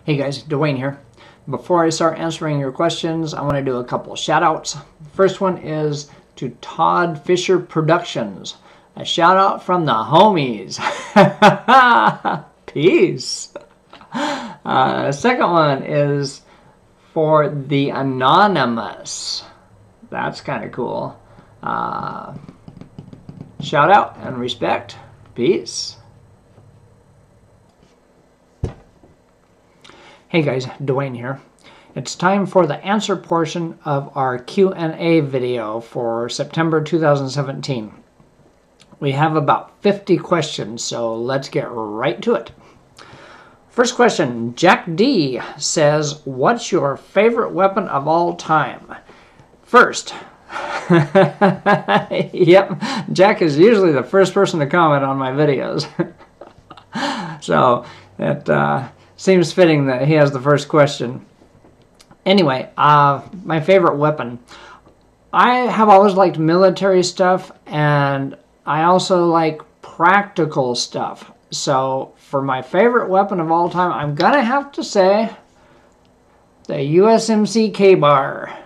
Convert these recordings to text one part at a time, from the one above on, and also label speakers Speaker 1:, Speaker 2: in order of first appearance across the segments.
Speaker 1: Hey guys, Dwayne here. Before I start answering your questions, I want to do a couple of shout outs. First one is to Todd Fisher Productions. A shout out from the homies. Peace. Second one is for the Anonymous. That's kind of cool. Shout out and respect. Peace. Hey guys, Dwayne here. It's time for the answer portion of our Q&A video for September 2017. We have about 50 questions, so let's get right to it. First question, Jack D says, what's your favorite weapon of all time? First, yep, Jack is usually the first person to comment on my videos. So it seems fitting that he has the first question. Anyway, my favorite weapon. I have always liked military stuff, and I also like practical stuff. So for my favorite weapon of all time, I'm gonna have to say the USMC K-Bar.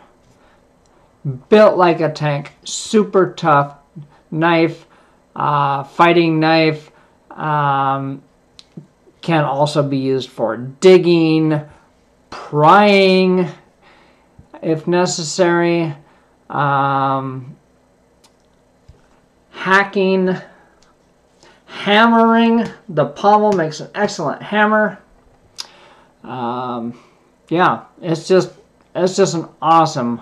Speaker 1: Built like a tank, super tough knife, fighting knife, can also be used for digging, prying if necessary, hacking, hammering. The pommel makes an excellent hammer. Yeah, it's just an awesome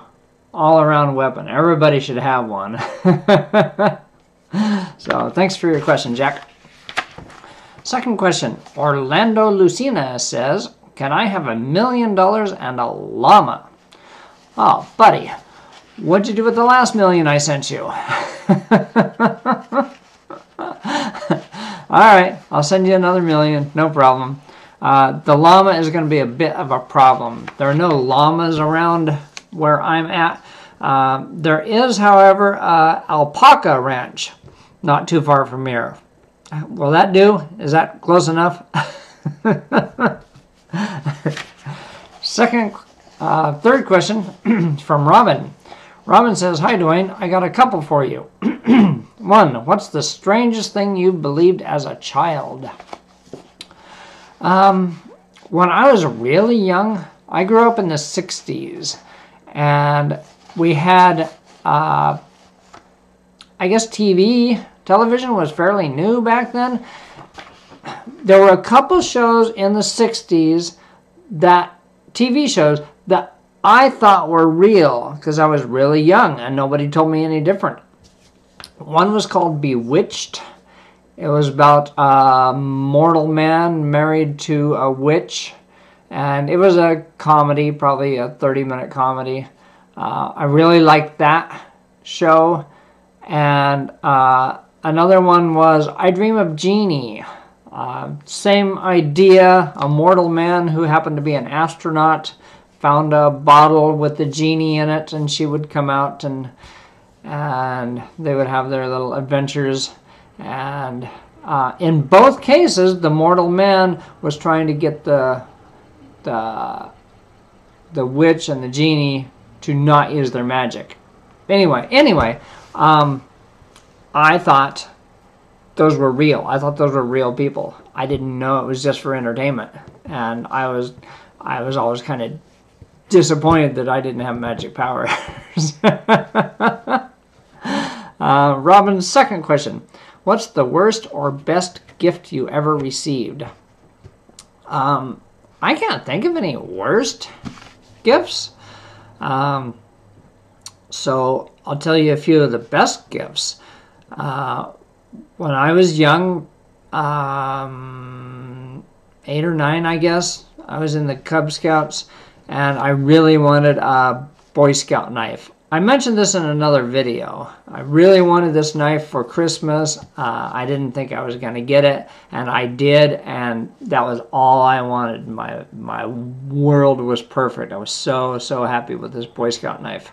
Speaker 1: all-around weapon. Everybody should have one. So thanks for your question, Jack. Second question, Orlando Lucina says, can I have $1 million and a llama? Oh, buddy, what'd you do with the last million I sent you? All right, I'll send you another million, no problem. The llama is going to be a bit of a problem. There are no llamas around where I'm at. There is, however, alpaca ranch not too far from here. Will that do? Is that close enough? Third question from Robin. Robin says, hi Dwayne, I got a couple for you. One, what's the strangest thing you believed as a child? When I was really young, I grew up in the 60s, and we had, I guess television was fairly new back then. There were a couple shows in the 60s, TV shows, that I thought were real because I was really young and nobody told me any different. One was called Bewitched. It was about a mortal man married to a witch, and it was a comedy, probably a 30-minute comedy. I really liked that show. And another one was I Dream of Jeannie. Same idea, a mortal man who happened to be an astronaut found a bottle with the genie in it, and she would come out and they would have their little adventures. And in both cases, the mortal man was trying to get the witch and the genie to not use their magic. Anyway, I thought those were real. I thought those were real people. I didn't know it was just for entertainment, and I was always kind of disappointed that I didn't have magic powers. Robin's second question, what's the worst or best gift you ever received? I can't think of any worst gifts. So I'll tell you a few of the best gifts. When I was young, 8 or 9, I guess, I was in the Cub Scouts, and I really wanted a Boy Scout knife. I mentioned this in another video. I really wanted this knife for Christmas. I didn't think I was going to get it, and I did, and that was all I wanted. My world was perfect. I was so happy with this Boy Scout knife.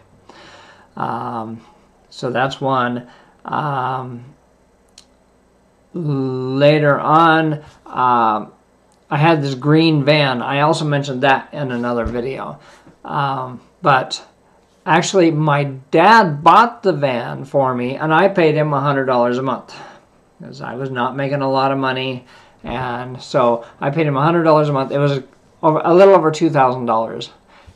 Speaker 1: So that's one. Later on, I had this green van. I also mentioned that in another video. But actually, my dad bought the van for me, and I paid him $100 a month because I was not making a lot of money. And so I paid him $100 a month. It was a little over $2,000.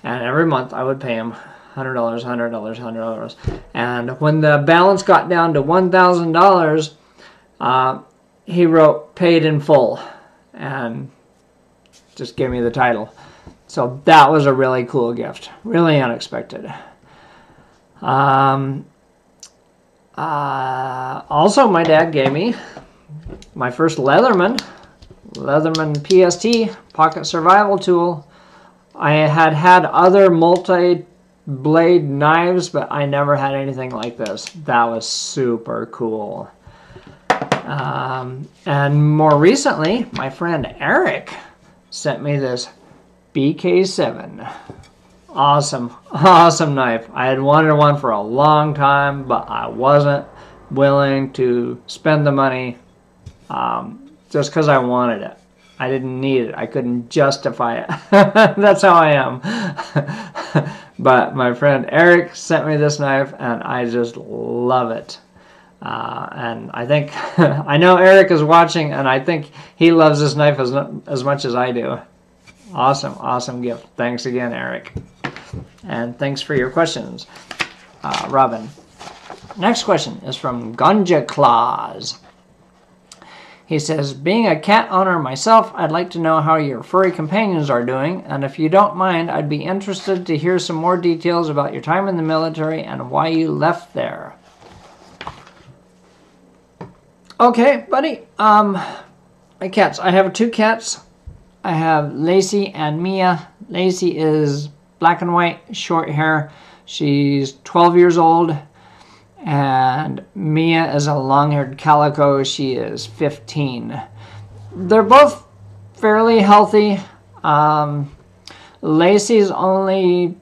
Speaker 1: And every month I would pay him $100, $100, $100. And when the balance got down to $1,000, he wrote paid in full and just gave me the title. So that was a really cool gift, really unexpected. Also, my dad gave me my first Leatherman PST, pocket survival tool. I had other multi-blade knives, but I never had anything like this. That was super cool. And more recently, my friend Eric sent me this BK7. Awesome knife. I had wanted one for a long time, but I wasn't willing to spend the money just because I wanted it. I didn't need it. I couldn't justify it. That's how I am. But my friend Eric sent me this knife, and I just love it. And I think, I know Eric is watching, and I think he loves this knife as much as I do. Awesome gift. Thanks again, Eric. And thanks for your questions, Robin. Next question is from Gunja Claus. He says, being a cat owner myself, I'd like to know how your furry companions are doing, and if you don't mind, I'd be interested to hear some more details about your time in the military and why you left there. Okay, buddy. My cats. I have 2 cats. I have Lacey and Mia. Lacey is black and white, short hair. She's 12 years old. And Mia is a long-haired calico. She is 15. They're both fairly healthy. Lacey's only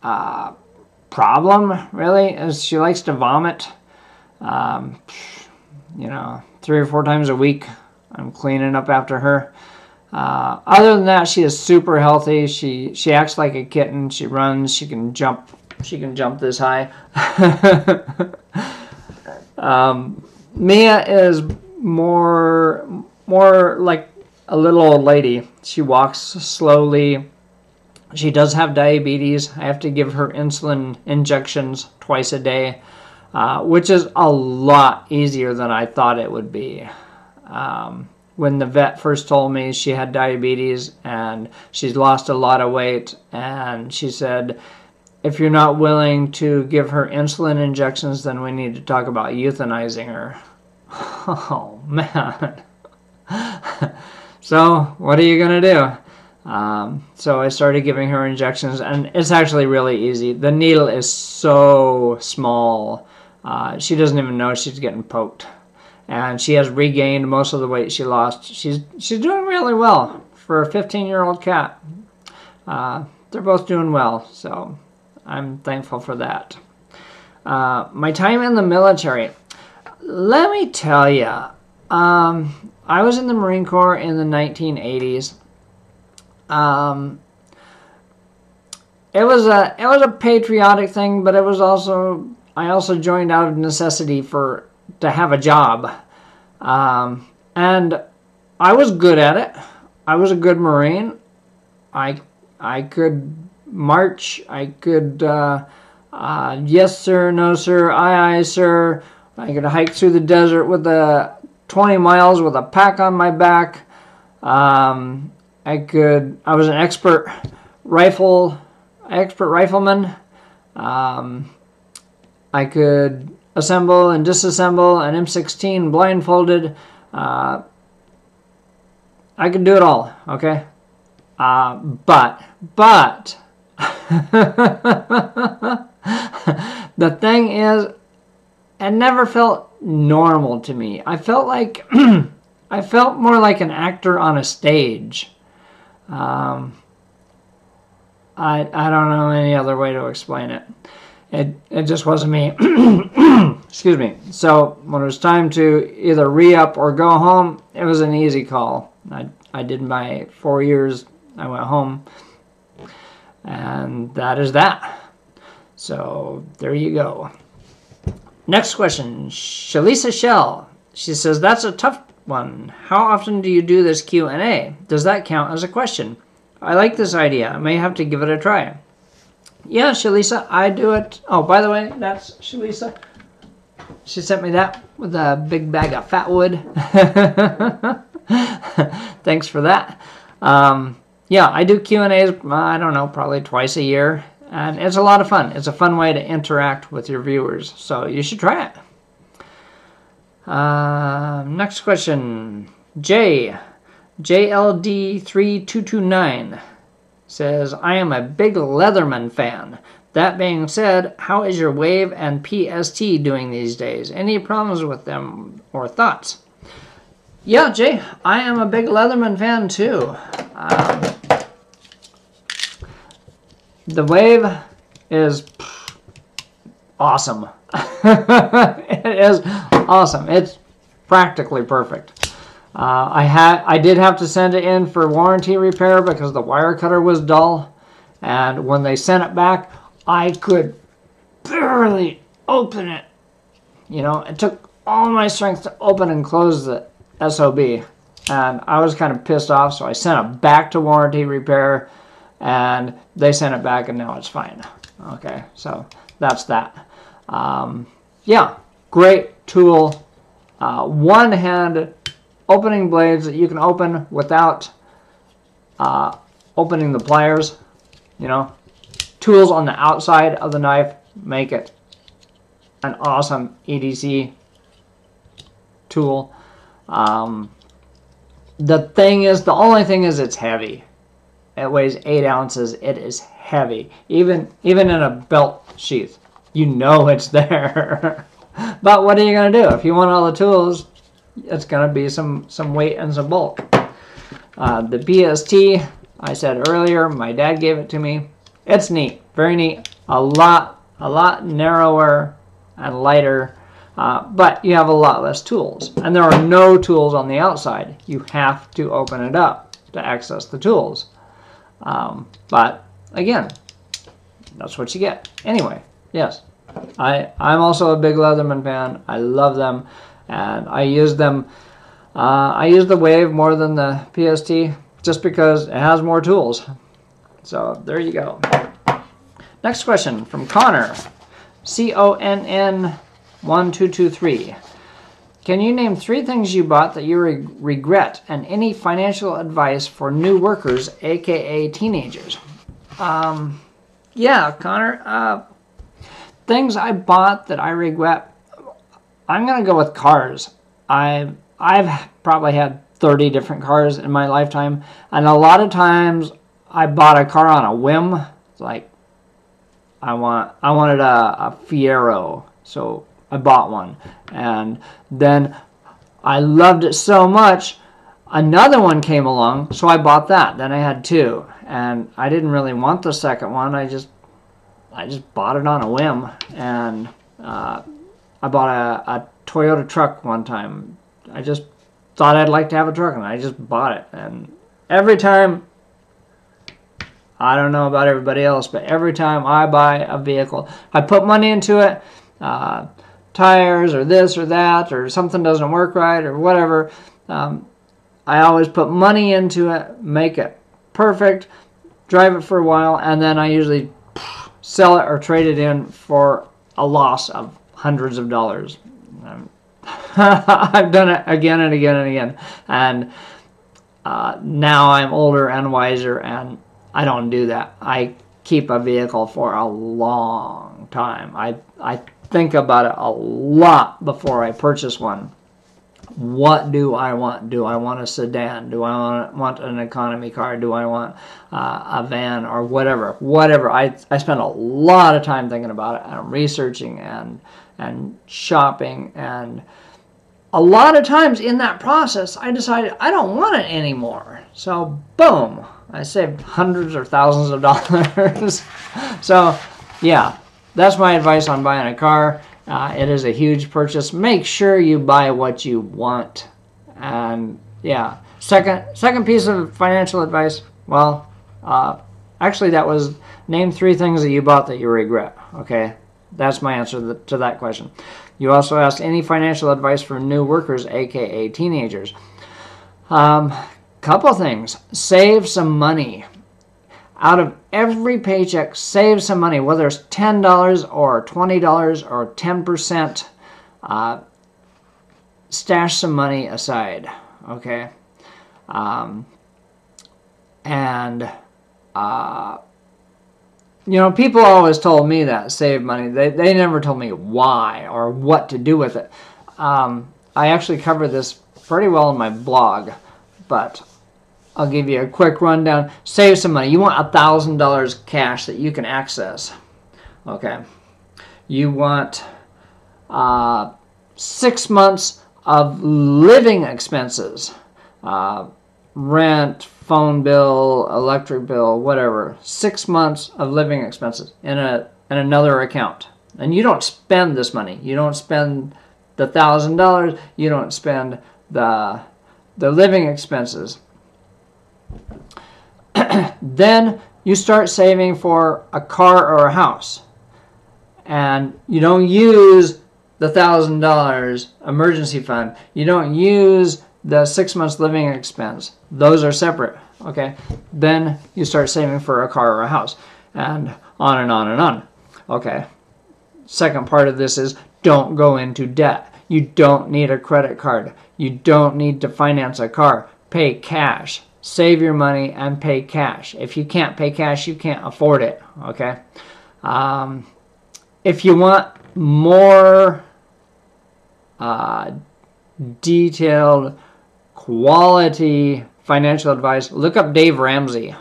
Speaker 1: problem, really, is she likes to vomit. 3 or 4 times a week. I'm cleaning up after her. Other than that, she is super healthy. She acts like a kitten. She runs. She can jump. She can jump this high. Mia is more like a little old lady. She walks slowly. She does have diabetes. I have to give her insulin injections twice a day, which is a lot easier than I thought it would be. When the vet first told me she had diabetes and she's lost a lot of weight, and she said, if you're not willing to give her insulin injections, then we need to talk about euthanizing her. Oh, man. So, what are you going to do? So I started giving her injections, and it's actually really easy. The needle is so small. She doesn't even know she's getting poked. And she has regained most of the weight she lost. She's doing really well for a 15-year-old cat. They're both doing well, so I'm thankful for that. My time in the military. Let me tell you, I was in the Marine Corps in the 1980s. It was a patriotic thing, but it was also, I also joined out of necessity to have a job. And I was good at it. I was a good Marine. I could march. I could, yes sir, no sir, aye aye sir. I could hike through the desert with 20 miles with a pack on my back. I was an expert rifleman. I could assemble and disassemble an M16 blindfolded. I could do it all, okay? But the thing is, it never felt normal to me. I felt like I felt more like an actor on a stage. I don't know any other way to explain it. It just wasn't me. Excuse me. So when it was time to either re-up or go home, it was an easy call. I did my 4 years. I went home. And that is that. So there you go. Next question, Shalisa Shell. She says, that's a tough one. How often do you do this Q&A? Does that count as a question? I like this idea. I may have to give it a try. Yeah, Shalisa, I do it. Oh, by the way, that's Shalisa. She sent me that with a big bag of fat wood. Thanks for that. Yeah, I do Q&As, I don't know, probably twice a year. And it's a lot of fun. It's a fun way to interact with your viewers. So you should try it. Next question. JLD3229 says, I am a big Leatherman fan. That being said, how is your Wave and PST doing these days? Any problems with them or thoughts? Yeah, Jay, I am a big Leatherman fan too. The Wave is awesome. It is awesome. It's practically perfect. I did have to send it in for warranty repair because the wire cutter was dull, and when they sent it back, I could barely open it. You know, it took all my strength to open and close the SOB, and I was kind of pissed off, so I sent it back to warranty repair, and they sent it back, and now it's fine. Okay, so that's that. Yeah, great tool. One-hand opening blades that you can open without opening the pliers. You know, tools on the outside of the knife make it an awesome EDC tool. The only thing is it's heavy. It weighs 8 ounces. It is heavy. Even in a belt sheath, you know it's there. But what are you going to do? If you want all the tools, it's going to be some weight and some bulk. The BST, I said earlier, my dad gave it to me. It's neat. Very neat. A lot narrower and lighter. But you have a lot less tools. And there are no tools on the outside. You have to open it up to access the tools. But again, that's what you get. Anyway, yes, I'm also a big Leatherman fan. I love them, and I use them. I use the Wave more than the PST just because it has more tools. So there you go. Next question from Connor, CONN1223. Can you name 3 things you bought that you regret, and any financial advice for new workers, aka teenagers? Yeah, Connor. Things I bought that I regret. I'm gonna go with cars. I've probably had 30 different cars in my lifetime, and a lot of times I bought a car on a whim. It's like I wanted a Fiero, so I bought one, and then I loved it so much, another one came along, so I bought that. Then I had 2, and I didn't really want the second one. I just bought it on a whim, and I bought a Toyota truck one time. I just thought I'd like to have a truck, and I just bought it. And every time, I don't know about everybody else, but every time I buy a vehicle, I put money into it, tires or this or that, or something doesn't work right or whatever. I always put money into it, make it perfect, drive it for a while, and then I usually sell it or trade it in for a loss of hundreds of dollars. I've done it again and again and again, and now I'm older and wiser, and I don't do that. I keep a vehicle for a long time. I think about it a lot before I purchase one. What do I want? Do I want a sedan? Do I want an economy car? Do I want a van or whatever? Whatever. I spend a lot of time thinking about it, and researching and shopping, and a lot of times in that process I decided I don't want it anymore. So boom, I saved hundreds or thousands of dollars. So yeah, that's my advice on buying a car. It is a huge purchase. Make sure you buy what you want. And yeah, Second piece of financial advice. Well, actually, that was name 3 things that you bought that you regret. Okay, that's my answer to that question. You also asked any financial advice for new workers, aka teenagers. Couple things. Save some money. Out of every paycheck, save some money, whether it's $10 or $20 or 10%. Stash some money aside, okay? You know, people always told me that, save money. They never told me why or what to do with it. I actually covered this pretty well in my blog, but I'll give you a quick rundown. Save some money. You want $1,000 cash that you can access, okay? You want 6 months of living expenses, rent, phone bill, electric bill, whatever. 6 months of living expenses in another account. And you don't spend this money. You don't spend the $1,000. You don't spend the living expenses. Then you start saving for a car or a house. And you don't use the $1,000 emergency fund. You don't use the 6 months living expense. Those are separate, okay? Then you start saving for a car or a house, and on and on and on. Okay, second part of this is don't go into debt. You don't need a credit card. You don't need to finance a car. Pay cash. Save your money and pay cash. If you can't pay cash, you can't afford it, okay? If you want more detailed, quality financial advice, look up Dave Ramsey.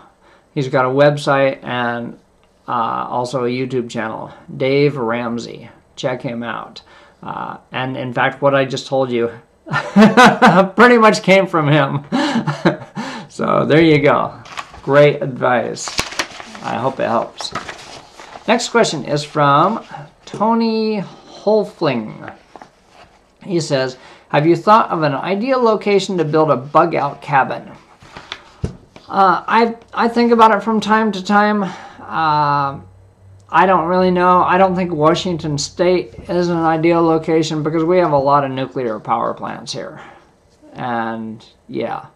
Speaker 1: He's got a website and also a YouTube channel, Dave Ramsey. Check him out. And in fact, what I just told you pretty much came from him. So there you go. Great advice. I hope it helps. Next question is from Tony Holfling. He says, have you thought of an ideal location to build a bug-out cabin? I think about it from time to time. I don't really know. I don't think Washington State is an ideal location because we have a lot of nuclear power plants here. And yeah.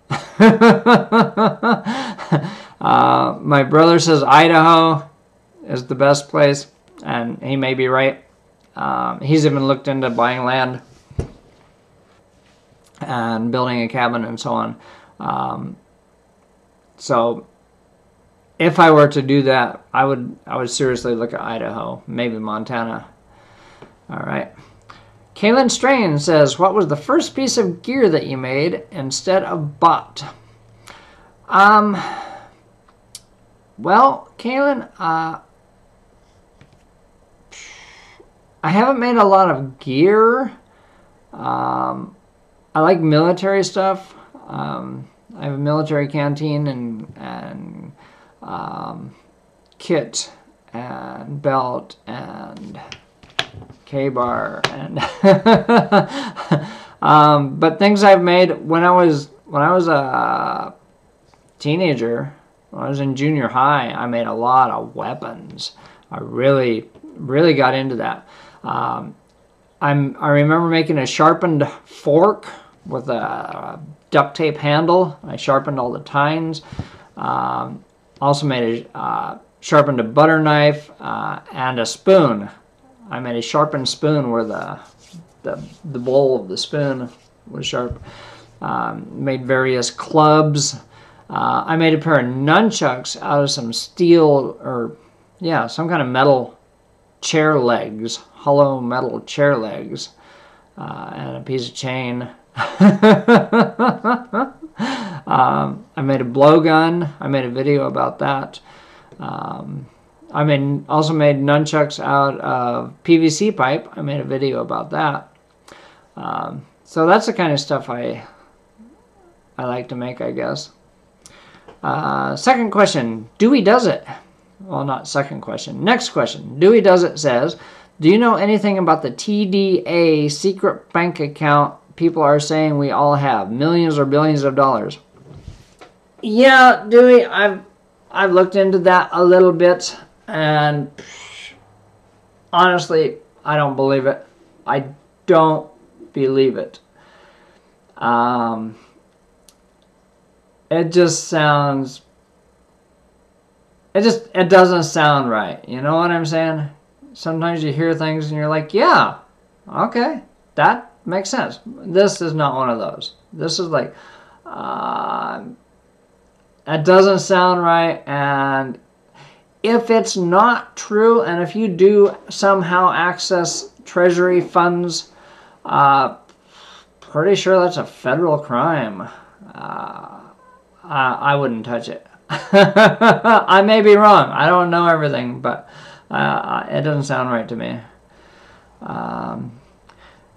Speaker 1: My brother says Idaho is the best place, and he may be right. He's even looked into buying land and building a cabin and so on. So if I were to do that, I would seriously look at Idaho, maybe Montana. All right. Kaylin Strain says, what was the first piece of gear that you made instead of bought? Well, Kaylin, I haven't made a lot of gear. I like military stuff. I have a military canteen and kit and belt and K-bar and but things I've made when I was a teenager, when I was in junior high, I made a lot of weapons. I really got into that. I remember making a sharpened fork with a duct tape handle. I sharpened all the tines. Also made sharpened a butter knife and a spoon. I made a sharpened spoon where the bowl of the spoon was sharp. Made various clubs. I made a pair of nunchucks out of some steel or some kind of metal chair legs, hollow metal chair legs, and a piece of chain. I made a blowgun. I made a video about that. I also made nunchucks out of PVC pipe. I made a video about that. So that's the kind of stuff I like to make, I guess. Second question, Dewey Does It. Well, not second question. Next question. Dewey Does It says, do you know anything about the TDA secret bank account people are saying we all have? Millions or billions of dollars. Yeah, Dewey, I've looked into that a little bit, and honestly, I don't believe it. I don't believe it. It just sounds. It doesn't sound right. You know what I'm saying? Sometimes you hear things and you're like, yeah, okay, that makes sense. This is not one of those. This is like, it doesn't sound right. And if it's not true, and if you do somehow access Treasury funds, pretty sure that's a federal crime. I wouldn't touch it. I may be wrong. I don't know everything, but it doesn't sound right to me.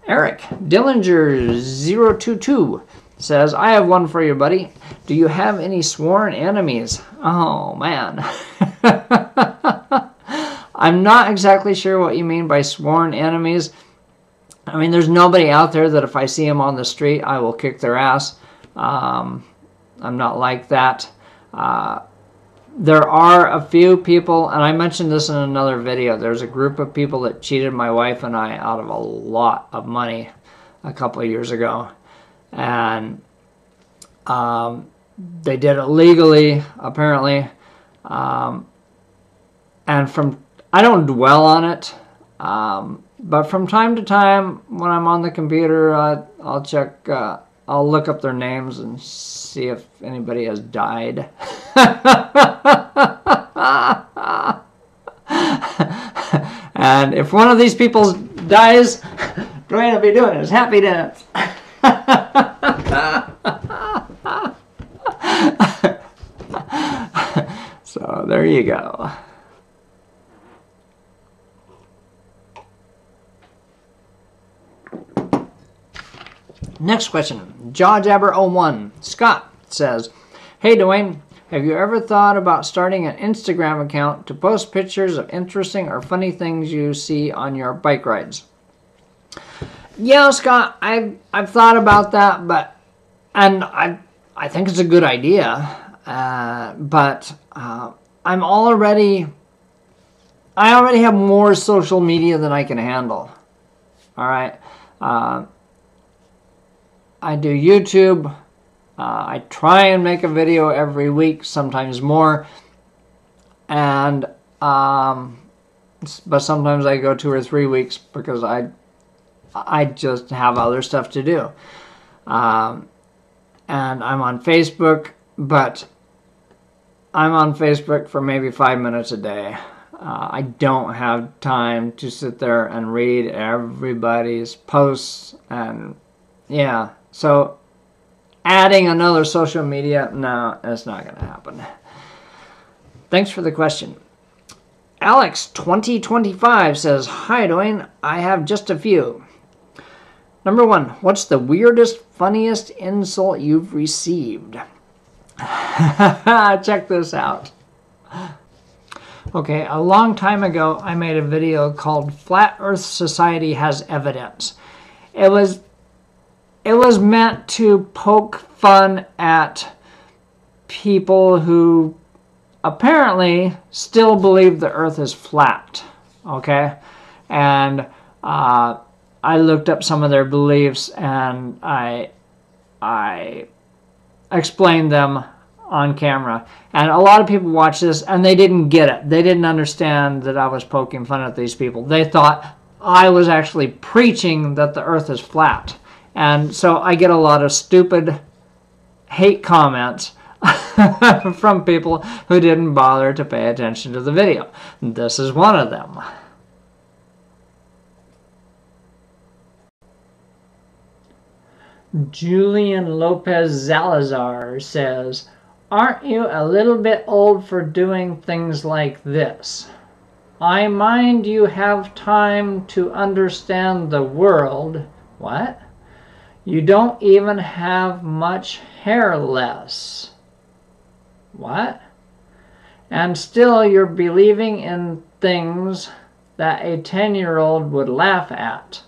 Speaker 1: Eric Dillinger022 says, I have one for you, buddy. Do you have any sworn enemies? Oh, man. I'm not exactly sure what you mean by sworn enemies. I mean, there's nobody out there that if I see them on the street, I will kick their ass. I'm not like that. There are a few people, and I mentioned this in another video, there's a group of people that cheated my wife and I out of a lot of money a couple of years ago. And they did it legally, apparently. And I don't dwell on it, but from time to time when I'm on the computer, I'll check, I'll look up their names and see if anybody has died. And if one of these people dies, Dwayne will be doing his happy dance. So there you go. Next question, JawJabber01. Scott says, hey Dwayne, have you ever thought about starting an Instagram account to post pictures of interesting or funny things you see on your bike rides? Yeah, Scott, I've thought about that, and I think it's a good idea, but I already have more social media than I can handle. All right. I do YouTube. I try and make a video every week, sometimes more. And but sometimes I go 2 or 3 weeks because I just have other stuff to do. And I'm on Facebook, but I'm on Facebook for maybe 5 minutes a day. I don't have time to sit there and read everybody's posts, and yeah. So adding another social media, no, it's not going to happen. Thanks for the question. Alex2025 says, hi Dwayne, I have just a few. Number 1, what's the weirdest, funniest insult you've received? Check this out. Okay, a long time ago, I made a video called Flat Earth Society Has Evidence. It was meant to poke fun at people who apparently still believe the earth is flat, okay? And I looked up some of their beliefs and I explained them on camera. And a lot of people watched this and they didn't get it. They didn't understand that I was poking fun at these people. They thought I was actually preaching that the earth is flat. And so I get a lot of stupid hate comments from people who didn't bother to pay attention to the video. This is one of them. Julian Lopez Zalazar says, aren't you a little bit old for doing things like this? I mind you have time to understand the world. What? You don't even have much hair less. What? And still you're believing in things that a 10-year-old would laugh at.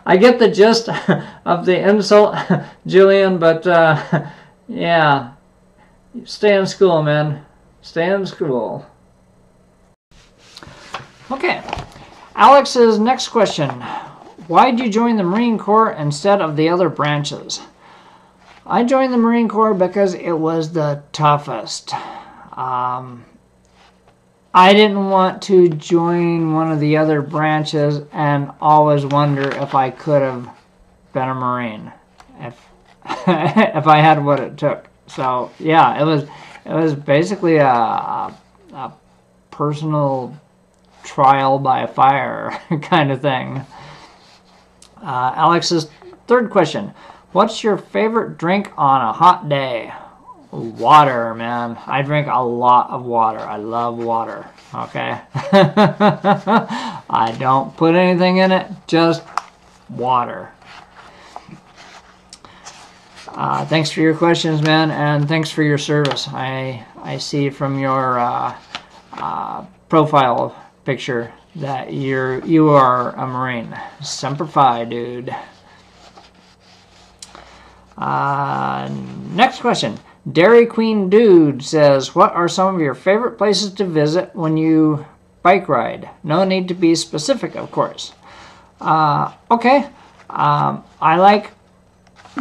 Speaker 1: I get the gist of the insult, Julian, but yeah, stay in school, man. Stay in school. Okay, Alex's next question. Why did you join the Marine Corps instead of the other branches? I joined the Marine Corps because it was the toughest. I didn't want to join one of the other branches and always wonder if I could have been a Marine, if if I had what it took. So yeah, it was basically a personal trial by fire kind of thing. Alex's third question. What's your favorite drink on a hot day? Water, man. I drink a lot of water. I love water. Okay? I don't put anything in it, just water. Thanks for your questions, man, and thanks for your service. I see from your profile picture that you are a Marine. Semper Fi, dude. Next question. Dairy Queen Dude says, what are some of your favorite places to visit when you bike ride? No need to be specific, of course. Okay.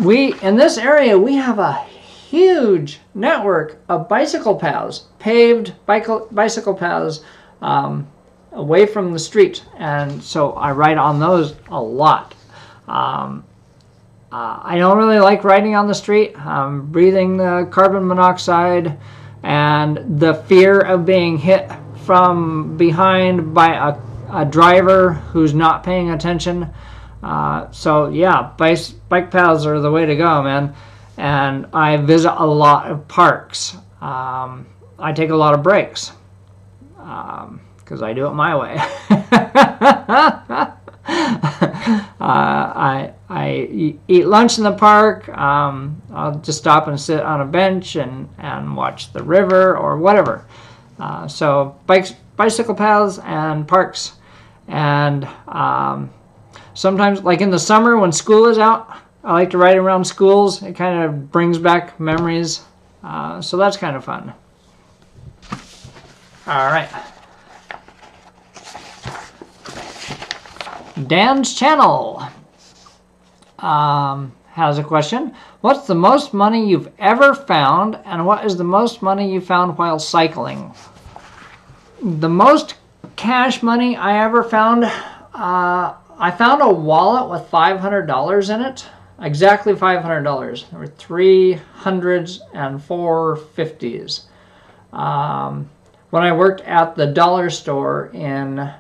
Speaker 1: In this area, we have a huge network of bicycle paths, paved bicycle paths away from the street. And so I ride on those a lot. I don't really like riding on the street. Breathing the carbon monoxide and the fear of being hit from behind by a driver who's not paying attention. So yeah, bike paths are the way to go, man. And I visit a lot of parks. I take a lot of breaks because I do it my way. I eat lunch in the park. I'll just stop and sit on a bench and watch the river or whatever. So bicycle paths and parks. And sometimes, like in the summer when school is out, I like to ride around schools. It kind of brings back memories. So that's kind of fun. All right. Dan's channel has a question. What's the most money you've ever found, and what is the most money you found while cycling? The most cash money I ever found, I found a wallet with $500 in it. Exactly $500. There were 3 hundreds and 4 50s. When I worked at the dollar store in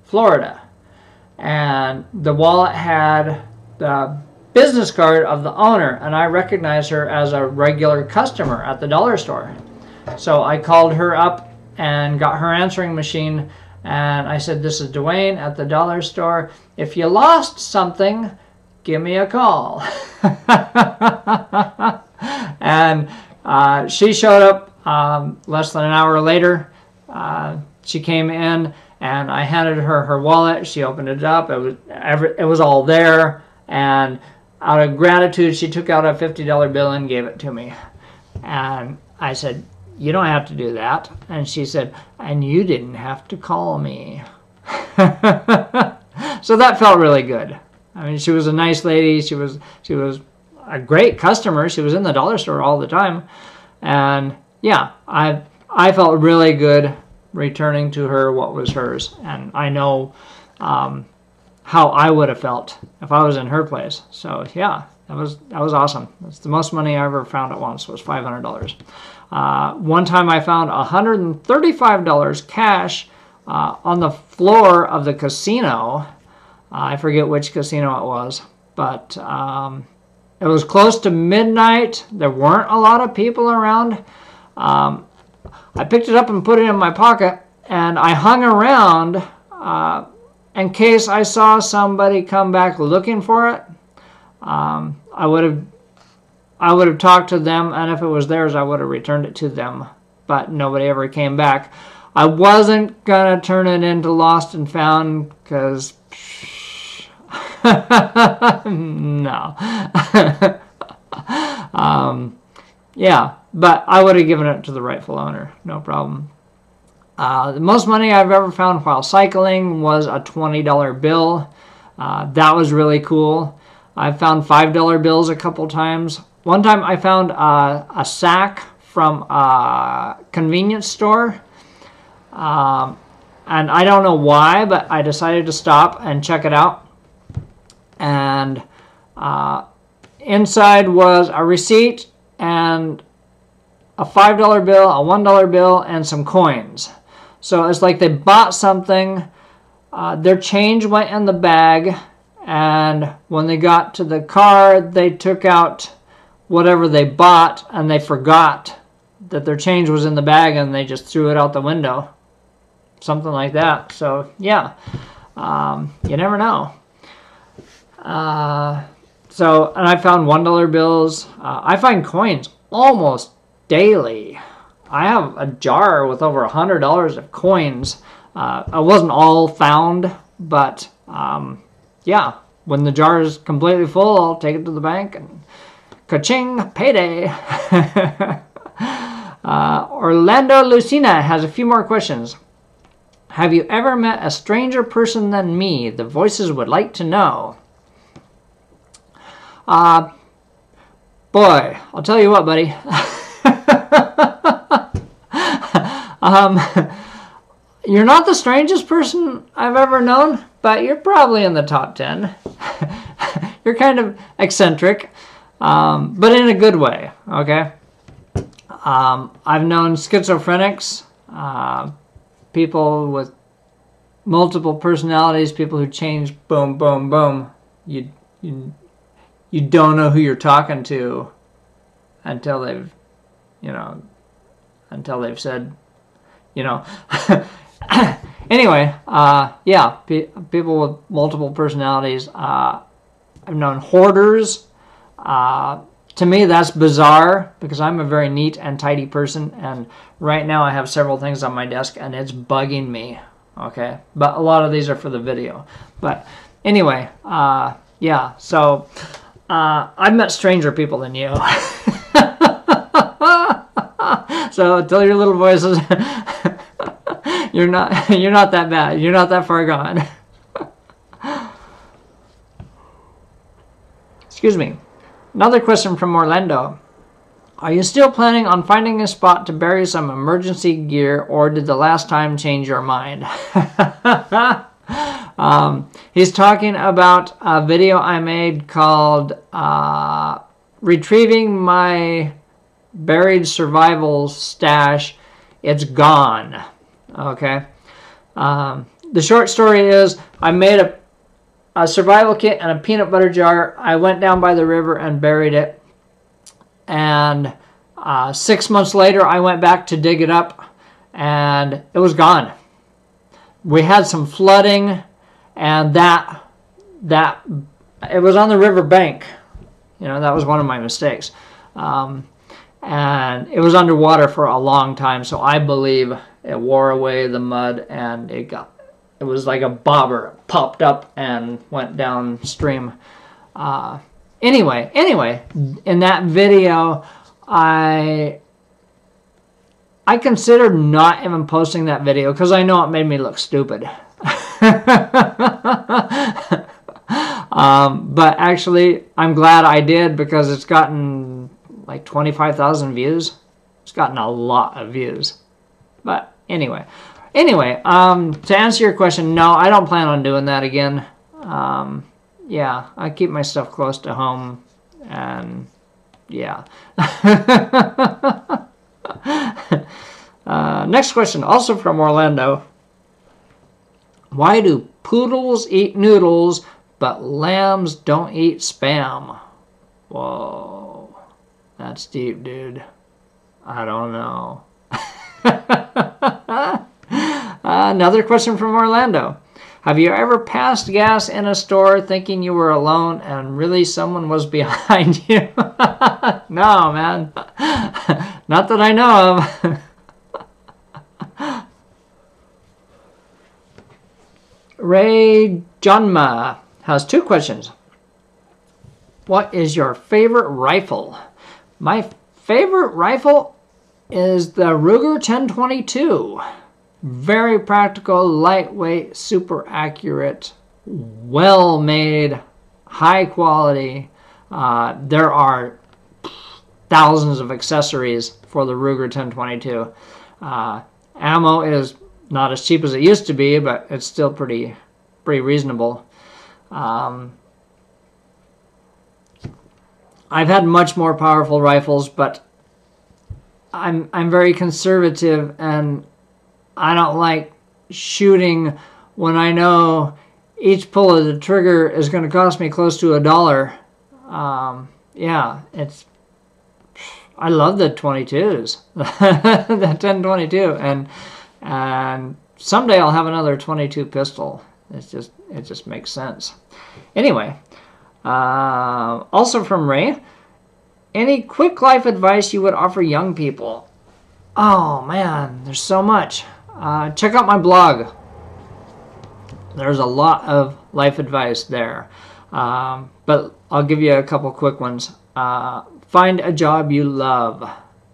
Speaker 1: Florida. And the wallet had the business card of the owner, and I recognized her as a regular customer at the dollar store. So I called her up and got her answering machine, and I said, this is Dwayne at the dollar store. If you lost something, give me a call. And she showed up less than an hour later. She came in, and I handed her her wallet. She opened it up. It was all there. And out of gratitude, she took out a $50 bill and gave it to me. And I said, you don't have to do that. And she said, and you didn't have to call me. So that felt really good. I mean, she was a nice lady. She was a great customer. She was in the dollar store all the time. And yeah, I felt really good returning to her what was hers. And I know how I would have felt if I was in her place. So yeah, that was awesome. That's the most money I ever found at once was $500. One time I found $135 cash on the floor of the casino. I forget which casino it was, but it was close to midnight. There weren't a lot of people around. I picked it up and put it in my pocket, and I hung around in case I saw somebody come back looking for it. I would have talked to them, and if it was theirs, I would have returned it to them. But nobody ever came back. I wasn't gonna turn it into lost and found because No. Yeah, but I would have given it to the rightful owner, no problem. The most money I've ever found while cycling was a $20 bill. That was really cool. I found $5 bills a couple times. One time I found a sack from a convenience store. And I don't know why, but I decided to stop and check it out. And inside was a receipt and a $5 bill, a $1 bill, and some coins. So it's like they bought something, their change went in the bag, and when they got to the car, they took out whatever they bought, and they forgot that their change was in the bag, and they just threw it out the window. Something like that. So, yeah, you never know. And I found $1 bills. I find coins almost daily. I have a jar with over $100 of coins. It wasn't all found, but yeah, when the jar is completely full, I'll take it to the bank and ka-ching, payday. Orlando Lucina has a few more questions. Have you ever met a stranger person than me? The voices would like to know. Boy, I'll tell you what, buddy. You're not the strangest person I've ever known, but you're probably in the top 10. You're kind of eccentric, but in a good way, okay? I've known schizophrenics, people with multiple personalities, people who change, boom, boom, boom. You don't know who you're talking to until they've, until they've said, Anyway, yeah, people with multiple personalities. I've known hoarders. To me, that's bizarre because I'm a very neat and tidy person, and right now I have several things on my desk, and it's bugging me, okay? But a lot of these are for the video. But anyway, yeah, so I've met stranger people than you. So tell your little voices, you're not that bad. You're not that far gone. Excuse me. Another question from Orlando. Are you still planning on finding a spot to bury some emergency gear, or did the last time change your mind? He's talking about a video I made called Retrieving My Buried Survival Stash. It's gone. Okay. The short story is I made a survival kit and a peanut butter jar. I went down by the river and buried it. And 6 months later, I went back to dig it up, and it was gone. We had some flooding, and that it was on the river bank. That was one of my mistakes. And it was underwater for a long time, so I believe it wore away the mud, and it was like a bobber. It popped up and went downstream. Anyway, in that video, I considered not even posting that video because I know it made me look stupid. But actually, I'm glad I did because it's gotten like 25,000 views. It's gotten a lot of views. But anyway, to answer your question, no, I don't plan on doing that again. Yeah, I keep my stuff close to home, and yeah. Next question, also from Orlando. Why do poodles eat noodles, but lambs don't eat Spam? Whoa, that's deep, dude. I don't know. Another question from Orlando. Have you ever passed gas in a store thinking you were alone and really someone was behind you? No, man. Not that I know of. Ray Janma has 2 questions. What is your favorite rifle? My favorite rifle is the Ruger 1022. Very practical, lightweight, super accurate, well-made, high quality. There are thousands of accessories for the Ruger 1022. Ammo is not as cheap as it used to be, but it's still pretty reasonable. I've had much more powerful rifles, but I'm very conservative, and I don't like shooting when I know each pull of the trigger is going to cost me close to $1. Yeah, I love the 22s, the 1022, and someday I'll have another 22 pistol. It just makes sense. Anyway, also from Ray, any quick life advice you would offer young people? Oh man, there's so much. Check out my blog. There's a lot of life advice there. But I'll give you a couple quick ones. Find a job you love.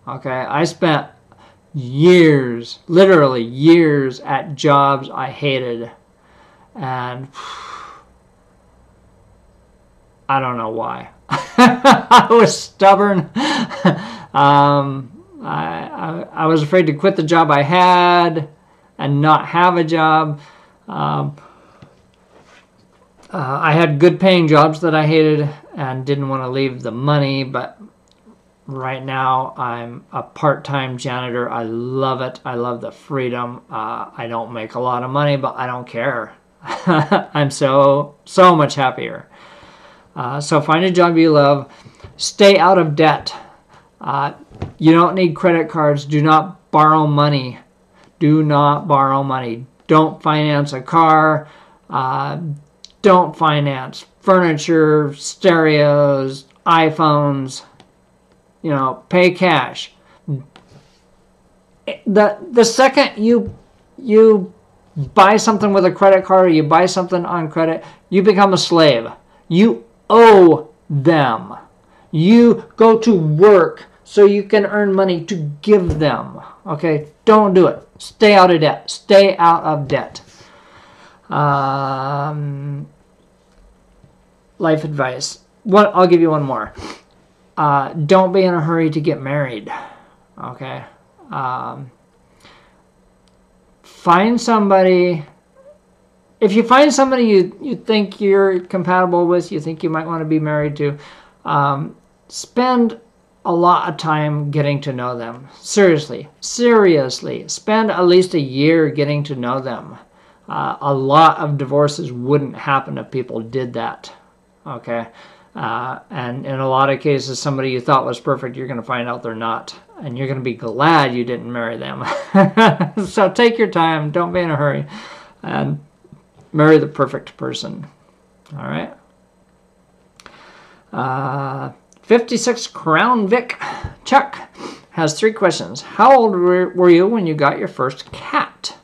Speaker 1: Okay, I spent years, literally years, at jobs I hated. And I don't know why. I was stubborn. I was afraid to quit the job I had and not have a job. I had good paying jobs that I hated and didn't want to leave the money, but right now I'm a part-time janitor. I love it. I love the freedom. I don't make a lot of money, but I don't care. I'm so much happier. So find a job you love. Stay out of debt. You don't need credit cards. Do not borrow money. Do not borrow money. Don't finance a car. Don't finance furniture, stereos, iPhones. You know, pay cash. The second you buy something with a credit card or you buy something on credit, you become a slave. You owe them. You go to work so you can earn money to give them. Okay? Don't do it. Stay out of debt. Stay out of debt. Life advice. I'll give you one more. Don't be in a hurry to get married. Okay? Find somebody. If you find somebody you think you're compatible with, you think you might want to be married to, spend a lot of time getting to know them. Seriously. Spend at least a year getting to know them. A lot of divorces wouldn't happen if people did that. Okay? And in a lot of cases, somebody you thought was perfect, you're going to find out they're not. And you're going to be glad you didn't marry them. So take your time. Don't be in a hurry. And marry the perfect person. All right? 56 Crown Vic Chuck has 3 questions. How old were you when you got your first cat?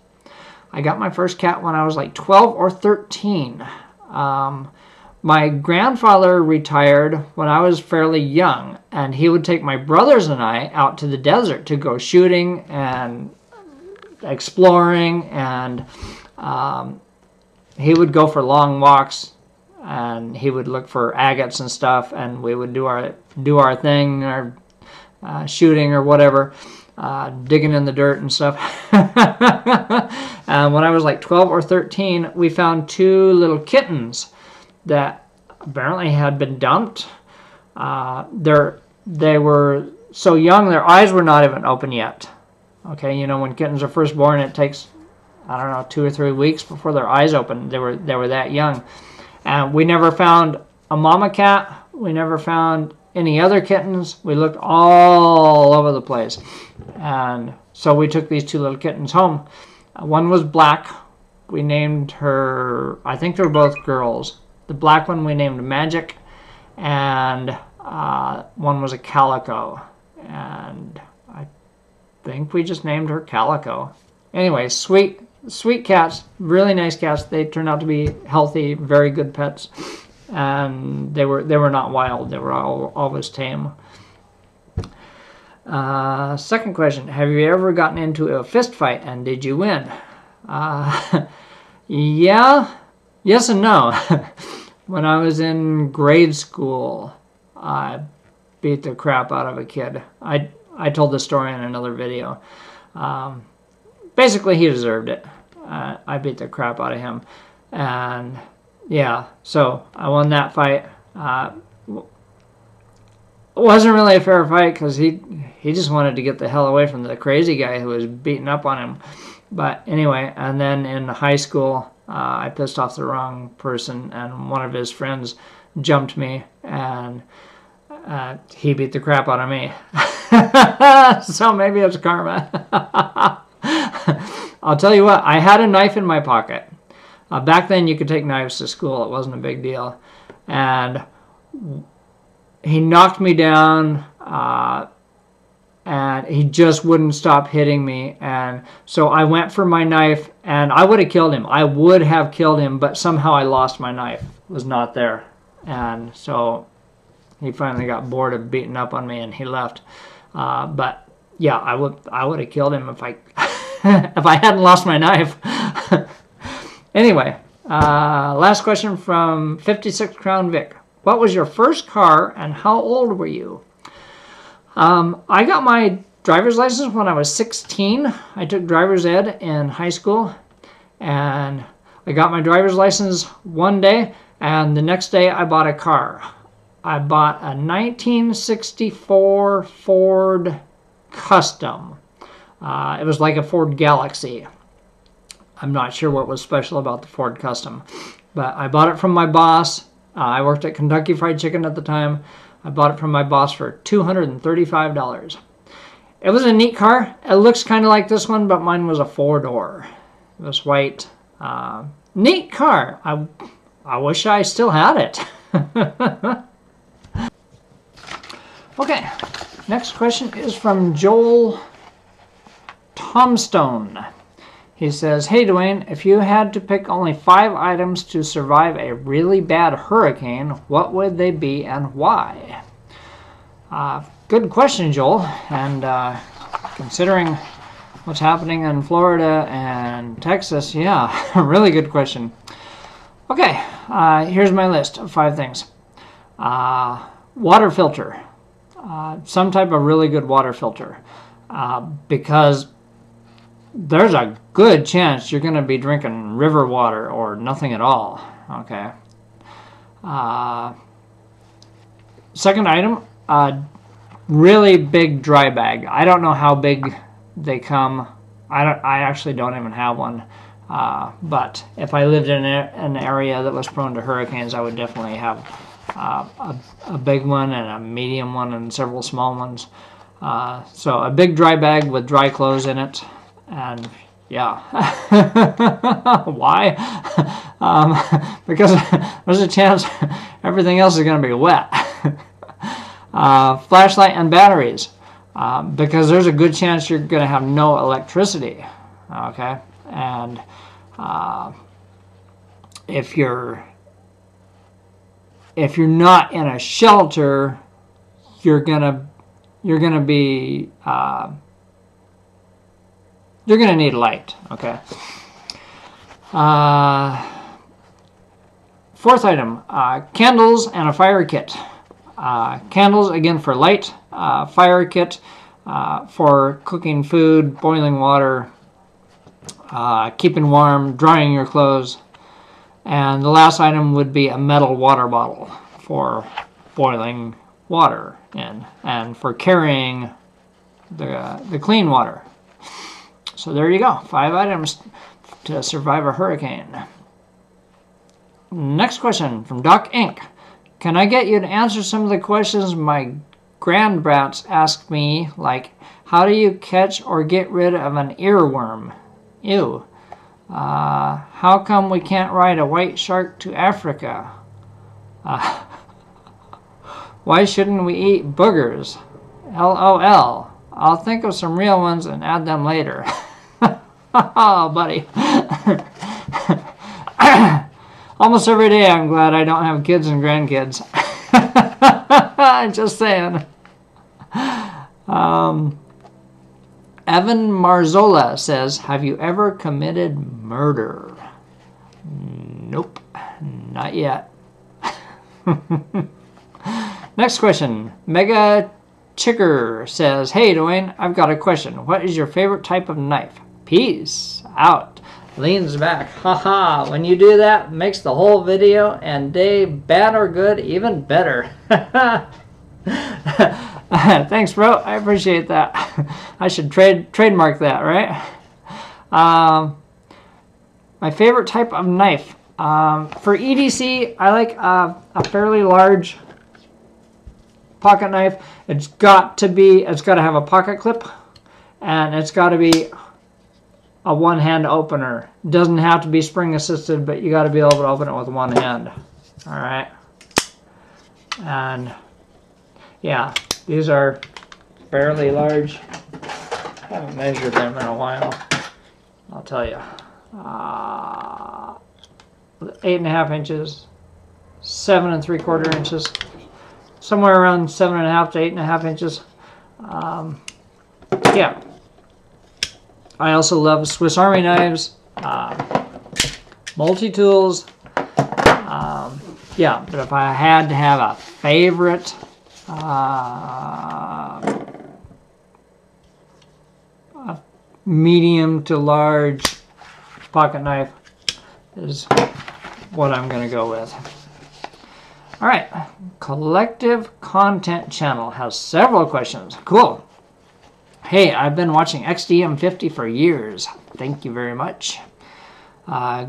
Speaker 1: I got my first cat when I was like 12 or 13. My grandfather retired when I was fairly young, and he would take my brothers and I out to the desert to go shooting and exploring, and he would go for long walks, and he would look for agates and stuff, and we would do our thing, or shooting or whatever, digging in the dirt and stuff. And when I was like 12 or 13, we found 2 little kittens that apparently had been dumped. They were so young, their eyes were not even open yet. Okay, you know, when kittens are first born, it takes, I don't know, 2 or 3 weeks before their eyes open. They were that young. And we never found a mama cat. We never found any other kittens. We looked all over the place. And so we took these 2 little kittens home. One was black. We named her, I think they were both girls. The black one we named Magic, and one was a Calico. And I think we just named her Calico. Anyway, sweet Sweet cats, really nice cats. They turned out to be healthy, very good pets, and they were not wild. They were always tame. Second question: have you ever gotten into a fist fight, and did you win? Yeah, yes and no. When I was in grade school, I beat the crap out of a kid. I told the story in another video. Basically, he deserved it. I beat the crap out of him, and yeah, so I won that fight. It wasn't really a fair fight because he just wanted to get the hell away from the crazy guy who was beating up on him. But anyway, and then in high school, I pissed off the wrong person, and one of his friends jumped me, and he beat the crap out of me. So maybe it's karma. I'll tell you what, I had a knife in my pocket. Back then you could take knives to school. It wasn't a big deal. And he knocked me down, and he just wouldn't stop hitting me. And so I went for my knife, and I would have killed him. I would have killed him, but somehow I lost my knife. It was not there. And so he finally got bored of beating up on me, and he left. But yeah, I would have killed him if I if I hadn't lost my knife. Anyway, last question from 56 Crown Vic. What was your first car, and how old were you? I got my driver's license when I was 16. I took driver's ed in high school, and I got my driver's license one day, and the next day I bought a car. I bought a 1964 Ford Custom. It was like a Ford Galaxy. I'm not sure what was special about the Ford Custom, but I bought it from my boss. I worked at Kentucky Fried Chicken at the time. I bought it from my boss for $235. It was a neat car. It looks kind of like this one, but mine was a 4-door. It was white. Neat car. I wish I still had it. Okay, next question is from Joel Tomstone. He says, hey Dwayne, if you had to pick only 5 items to survive a really bad hurricane, what would they be and why? Good question, Joel. And considering what's happening in Florida and Texas, yeah, really good question. Okay, here's my list of 5 things. Water filter. Some type of really good water filter. Because there's a good chance you're going to be drinking river water or nothing at all. Okay. Second item, really big dry bag. I don't know how big they come. I actually don't even have one. But if I lived in an area that was prone to hurricanes, I would definitely have a big one and a medium one and several small ones. So a big dry bag with dry clothes in it. And yeah, why? Because there's a chance everything else is going to be wet. Flashlight and batteries, because there's a good chance you're going to have no electricity. Okay, and if you're not in a shelter, you're gonna be you're going to need light, okay? Fourth item, candles and a fire kit. Candles, again, for light. Fire kit for cooking food, boiling water, keeping warm, drying your clothes. And the last item would be a metal water bottle for boiling water in and for carrying the clean water. So there you go, 5 items to survive a hurricane. Next question from Doc Inc. Can I get you to answer some of the questions my grandbrats asked me, like, how do you catch or get rid of an earworm? Ew. How come we can't ride a white shark to Africa? Why shouldn't we eat boogers? LOL. I'll think of some real ones and add them later. Oh, buddy. Almost every day I'm glad I don't have kids and grandkids. Just saying. Evan Marzola says, have you ever committed murder? Nope, not yet. Next question. Mega Chicker says, hey Dwayne, I've got a question. What is your favorite type of knife? Peace out. Leans back. Haha, when you do that, makes the whole video and day, bad or good, even better. Thanks, bro. I appreciate that. I should trademark that, right? My favorite type of knife. For EDC, I like a fairly large pocket knife. It's got to have a pocket clip, and it's got to be a one-hand opener. It doesn't have to be spring assisted, but you got to be able to open it with one hand. All right. And yeah, these are fairly large. I haven't measured them in a while. I'll tell you. 8.5 inches, 7 3/4 inches, somewhere around 7.5 to 8.5 inches. Yeah. I also love Swiss Army knives, multi-tools. Yeah, but if I had to have a favorite, a medium to large pocket knife is what I'm going to go with. All right, Collective Content Channel has several questions. Cool. Hey, I've been watching XDM50 for years. Thank you very much.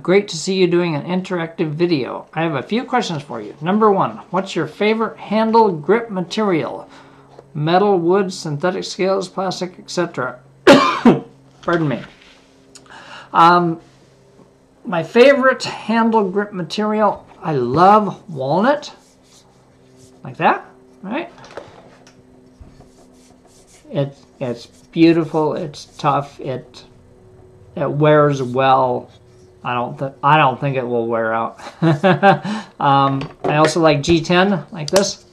Speaker 1: Great to see you doing an interactive video. I have a few questions for you. Number one, what's your favorite handle grip material? Metal, wood, synthetic scales, plastic, etc. Pardon me. My favorite handle grip material, I love walnut. Like that, right? It's beautiful, it's tough, it wears well. I don't think it will wear out. I also like G10, like this.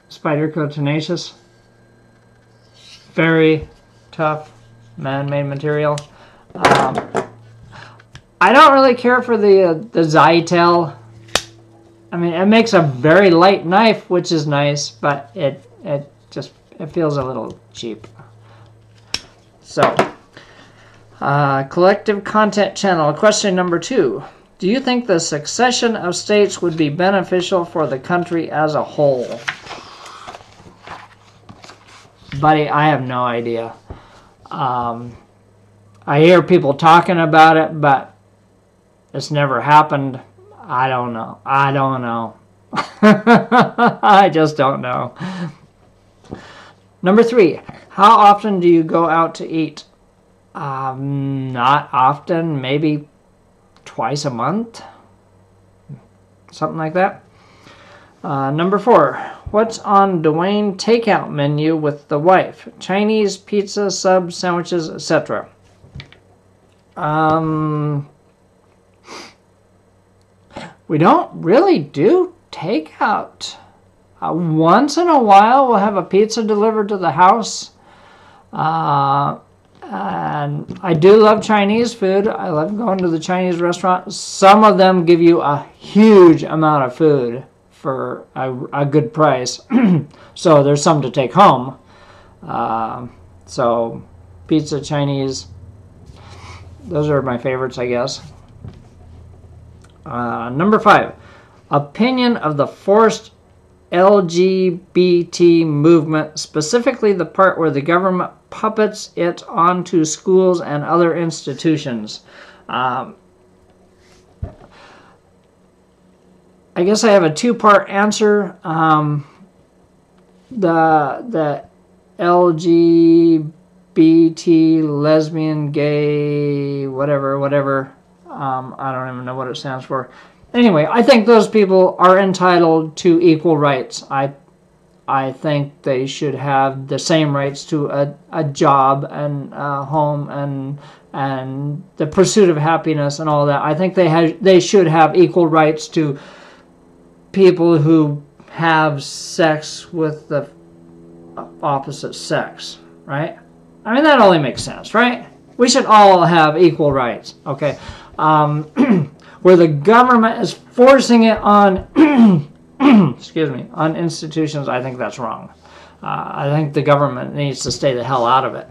Speaker 1: Spyderco Tenacious. Very tough, man-made material. I don't really care for the Zytel. I mean, it makes a very light knife, which is nice, but it feels a little cheap. So, Collective Content Channel, question number 2. Do you think the succession of states would be beneficial for the country as a whole? Buddy, I have no idea. I hear people talking about it, but it's never happened. I don't know. I don't know. I just don't know. Number 3, how often do you go out to eat? Not often, maybe twice a month. Something like that. Number 4, what's on Dwayne takeout menu with the wife? Chinese, pizza, subs, sandwiches, etc. We don't really do takeout. Once in a while, we'll have a pizza delivered to the house. And I do love Chinese food. I love going to the Chinese restaurant. Some of them give you a huge amount of food for a good price. So there's some to take home. So pizza, Chinese, those are my favorites, I guess. Number 5, opinion of the forced LGBT movement, specifically the part where the government puppets it onto schools and other institutions. I guess I have a 2-part answer. The LGBT, lesbian, gay, whatever. I don't even know what it stands for. Anyway, I think those people are entitled to equal rights. I I think they should have the same rights to a job and a home and the pursuit of happiness and all that. I think they should have equal rights to people who have sex with the opposite sex, right? I mean, that only makes sense, right? We should all have equal rights, okay? Where the government is forcing it on, excuse me, on institutions, I think that's wrong. I think the government needs to stay the hell out of it.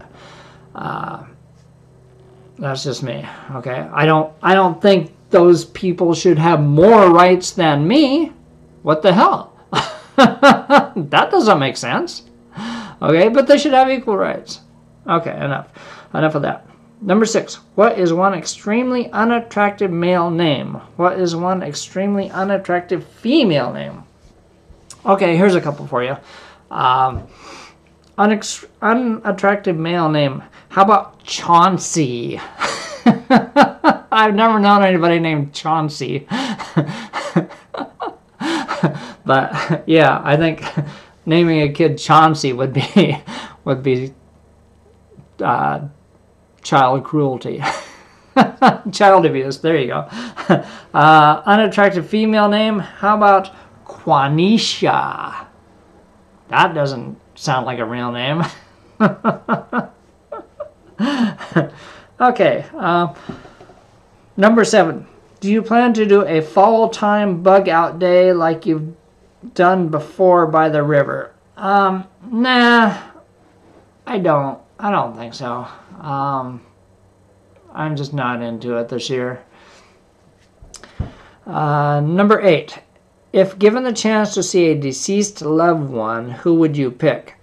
Speaker 1: That's just me, okay? I don't think those people should have more rights than me. What the hell? That doesn't make sense. Okay, but they should have equal rights. Okay, enough of that. Number 6, what is one extremely unattractive male name? What is one extremely unattractive female name? Okay, here's a couple for you. Unattractive male name. How about Chauncey? I've never known anybody named Chauncey. But yeah, I think naming a kid Chauncey would be child cruelty. Child abuse. There you go. Unattractive female name. How about Quanisha? That doesn't sound like a real name. Okay. Number 7. Do you plan to do a fall-time bug-out day like you've done before by the river? Nah, I don't. I don't think so. I'm just not into it this year. Number 8. If given the chance to see a deceased loved one, who would you pick?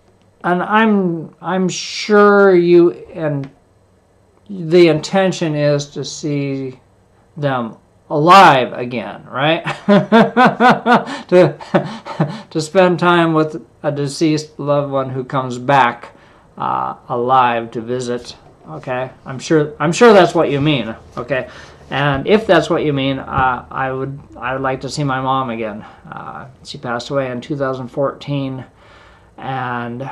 Speaker 1: And I'm sure you and the intention is to see them alive again, right? to spend time with a deceased loved one who comes back alive to visit. Okay, I'm sure that's what you mean. Okay, and if that's what you mean, I would like to see my mom again. She passed away in 2014, and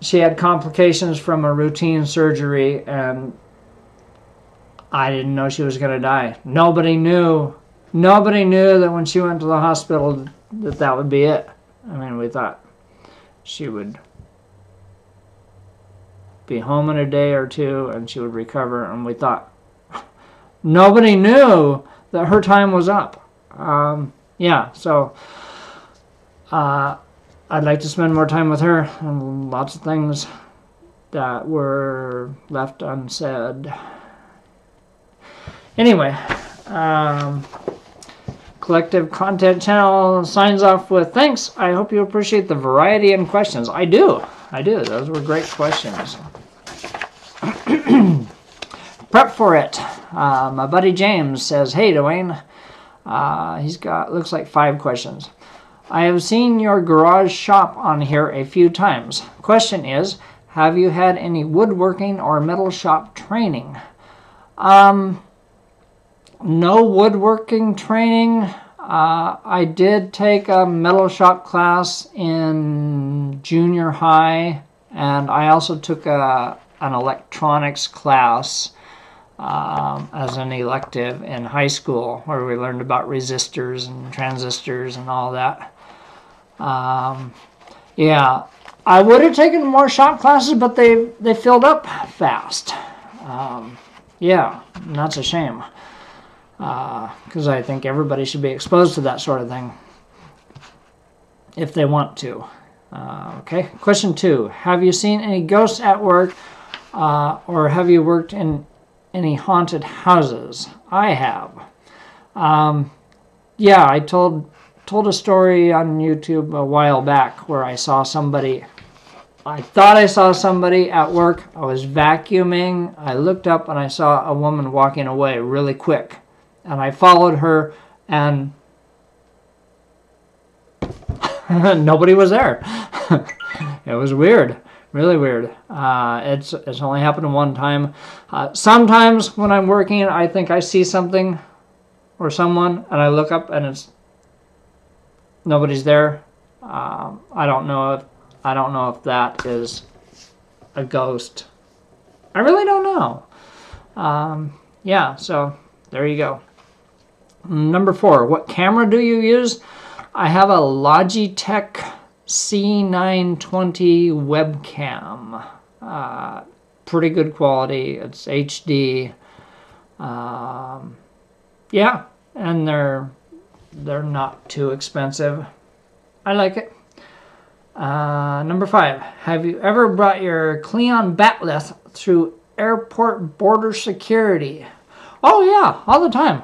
Speaker 1: she had complications from a routine surgery, and I didn't know she was going to die. Nobody knew that when she went to the hospital that would be it. I mean, we thought she would be home in a day or two and she would recover, and we thought nobody knew that her time was up. Yeah, so I'd like to spend more time with her, and lots of things that were left unsaid. Anyway, Collective Content Channel signs off with thanks. I hope you appreciate the variety in questions. I do. Those were great questions. Prep for it. My buddy James says, hey, Dwayne. He's got, looks like 5 questions. I have seen your garage shop on here a few times. Question is, have you had any woodworking or metal shop training? No woodworking training. I did take a metal shop class in junior high, and I also took an electronics class as an elective in high school, where we learned about resistors and transistors and all that. Yeah, I would have taken more shop classes, but they filled up fast. Yeah, and that's a shame. Because I think everybody should be exposed to that sort of thing if they want to. Okay, question 2. Have you seen any ghosts at work, or have you worked in any haunted houses? I have. Yeah, I told a story on YouTube a while back where I saw somebody. I thought I saw somebody at work. I was vacuuming. I looked up and I saw a woman walking away really quick. And I followed her, and nobody was there. It was weird, really weird. It's only happened one time. Sometimes when I'm working, I think I see something or someone, and I look up, and nobody's there. I don't know if that is a ghost. I really don't know. Yeah, so there you go. Number 4, what camera do you use? I have a Logitech C920 webcam. Pretty good quality. It's HD. Yeah, and they're not too expensive. I like it. Number 5, have you ever brought your Cleon batleth through airport border security? Oh yeah, all the time.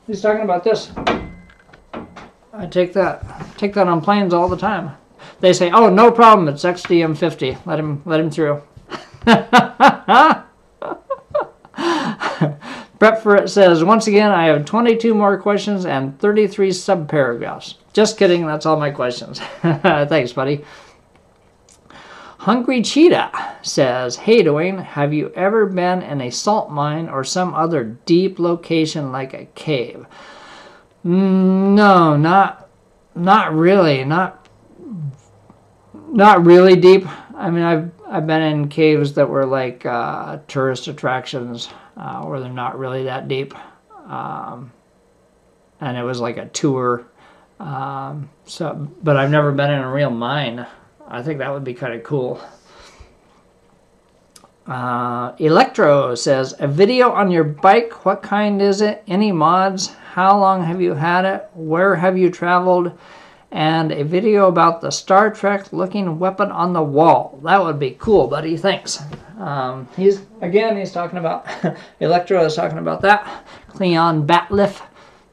Speaker 1: He's talking about this. I take that on planes all the time. They say, "Oh, no problem. It's XDM50. Let him through." Prep for it says, once again, I have 22 more questions and 33 subparagraphs. Just kidding. That's all my questions. Thanks, buddy. Hungry Cheetah says, hey, Dwayne, have you ever been in a salt mine or some other deep location like a cave? No, not really. Not really deep. I mean, I've been in caves that were like tourist attractions where they're not really that deep. And it was like a tour. But I've never been in a real mine. I think that would be kind of cool. Electro says, a video on your bike. What kind is it? Any mods? How long have you had it? Where have you traveled? And a video about the Star Trek looking weapon on the wall. That would be cool, buddy. Thanks. He's talking about, Electro is talking about that. Cleon batleth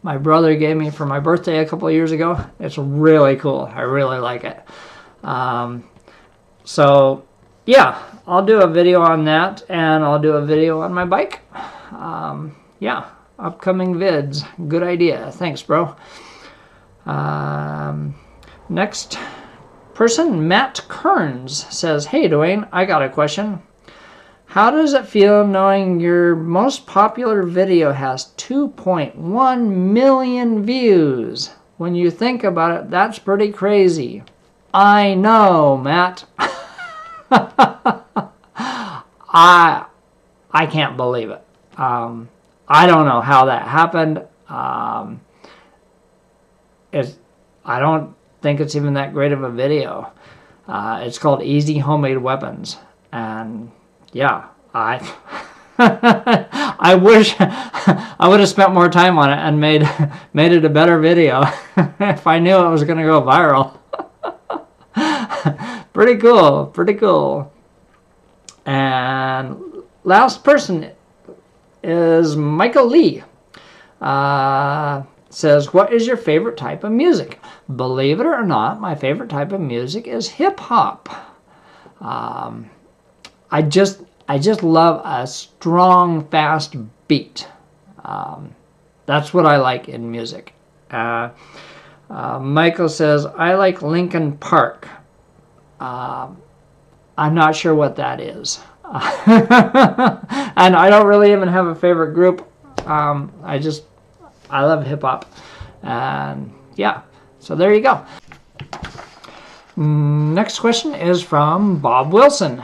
Speaker 1: my brother gave me for my birthday a couple of years ago. It's really cool. I really like it. So yeah, I'll do a video on that, and I'll do a video on my bike. Yeah, upcoming vids. Good idea. Thanks, bro. Next person, Matt Kearns, says, hey, Dwayne, I got a question. How does it feel knowing your most popular video has 2.1 million views? When you think about it, that's pretty crazy. I know, Matt. I can't believe it. I don't know how that happened. I don't think it's even that great of a video. It's called Easy Homemade Weapons, and yeah, I wish I would have spent more time on it and made it a better video if I knew it was going to go viral. Pretty cool, pretty cool. And last person is Michael Lee. Says, what is your favorite type of music? Believe it or not, my favorite type of music is hip-hop. I just love a strong, fast beat. That's what I like in music. Michael says, I like Linkin Park. I'm not sure what that is. And I don't really even have a favorite group. I love hip-hop. And yeah, so there you go. Next question is from Bob Wilson.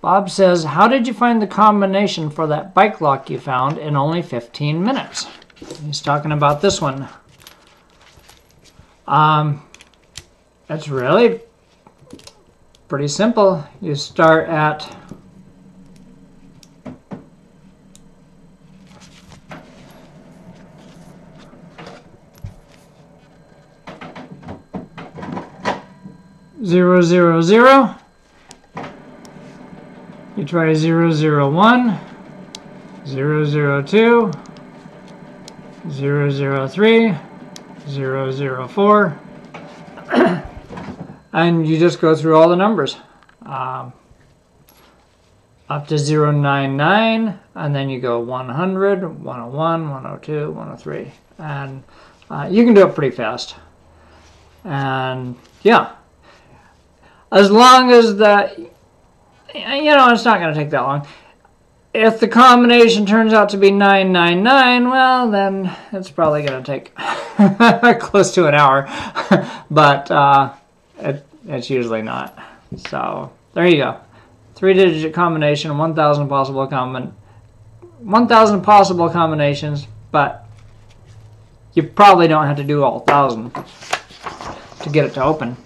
Speaker 1: Bob says, how did you find the combination for that bike lock you found in only 15 minutes? He's talking about this one. It's really pretty simple. You start at zero, zero, zero. You try 001, 002, 003, 004, and you just go through all the numbers up to 099, and then you go 100, 101, 102, 103, and you can do it pretty fast. And yeah, as long as that, you know, it's not going to take that long. If the combination turns out to be 999, well, then it's probably going to take close to an hour. But it's usually not. So there you go. 3-digit combination, 1,000 possible 1,000 possible combinations, but you probably don't have to do all 1,000 to get it to open.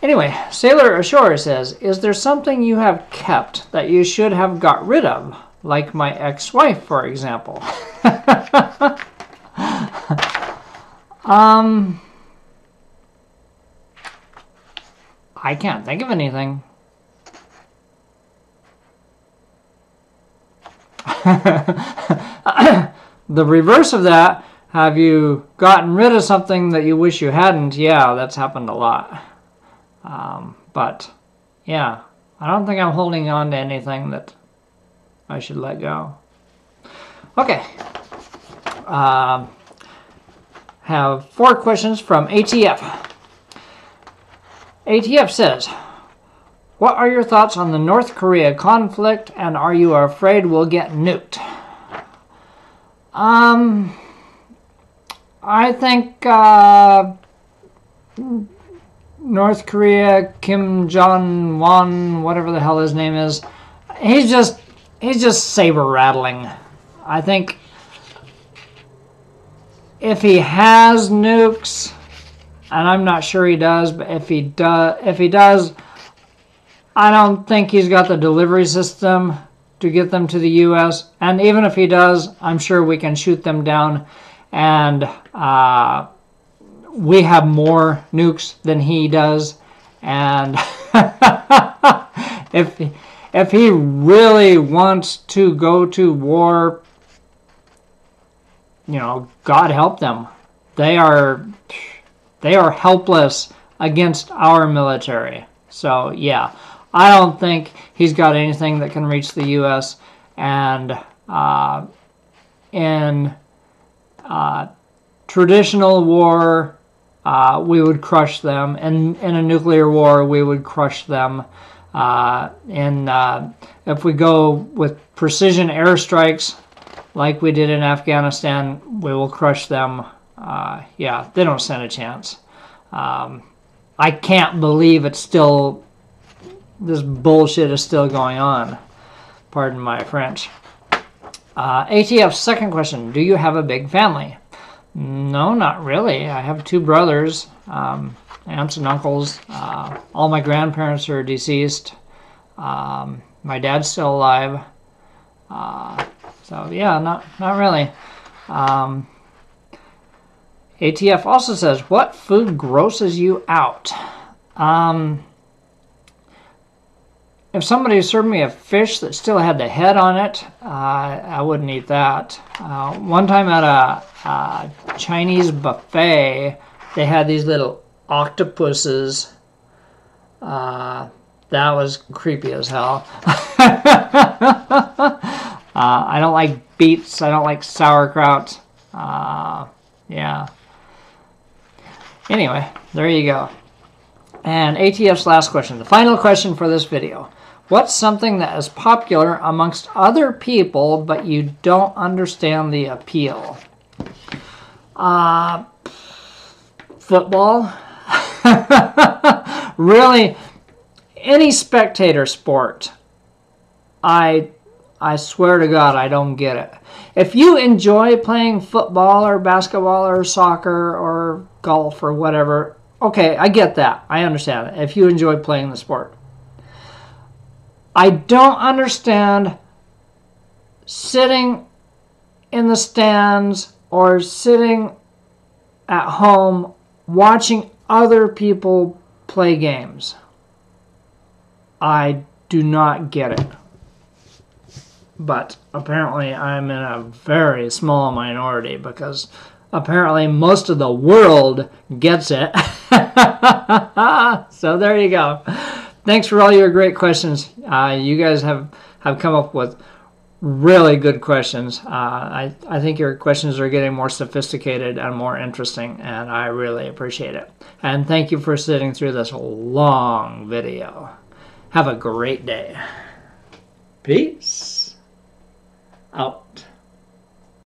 Speaker 1: Anyway, Sailor Ashore says, is there something you have kept that you should have got rid of? Like my ex-wife, for example. I can't think of anything. The reverse of that, have you gotten rid of something that you wish you hadn't? Yeah, that's happened a lot. But, yeah, I don't think I'm holding on to anything that I should let go. Okay. Have 4 questions from ATF. ATF says, what are your thoughts on the North Korea conflict, and are you afraid we'll get nuked? I think North Korea, Kim Jong-un, whatever the hell his name is, he's just saber rattling. I think if he has nukes, and I'm not sure he does, but if he does, I don't think he's got the delivery system to get them to the U.S. And even if he does, I'm sure we can shoot them down. And we have more nukes than he does. And if he really wants to go to war, you know, God help them. They are helpless against our military. So yeah, I don't think he's got anything that can reach the U.S. And in traditional war, we would crush them. In a nuclear war, we would crush them. If we go with precision airstrikes, like we did in Afghanistan, we will crush them. Yeah, they don't stand a chance. I can't believe it's still, this bullshit is still going on. Pardon my French. ATF's second question, do you have a big family? No, not really. I have 2 brothers, aunts and uncles. All my grandparents are deceased. My dad's still alive. So yeah, not really. ATF also says, what food grosses you out? If somebody served me a fish that still had the head on it, I wouldn't eat that. One time at a Chinese buffet, they had these little octopuses. That was creepy as hell. I don't like beets. I don't like sauerkraut. Yeah. Anyway, there you go. And ATF's last question, the final question for this video. What's something that is popular amongst other people, but you don't understand the appeal? Football. Really, any spectator sport. I swear to God, I don't get it. If you enjoy playing football or basketball or soccer or golf or whatever, okay, I get that. I understand it. If you enjoy playing the sport. I don't understand sitting in the stands or sitting at home watching other people play games. I do not get it. But apparently I'm in a very small minority because apparently most of the world gets it. So there you go. Thanks for all your great questions. You guys have come up with really good questions. I think your questions are getting more sophisticated and more interesting, and I really appreciate it. And thank you for sitting through this long video. Have a great day. Peace. out.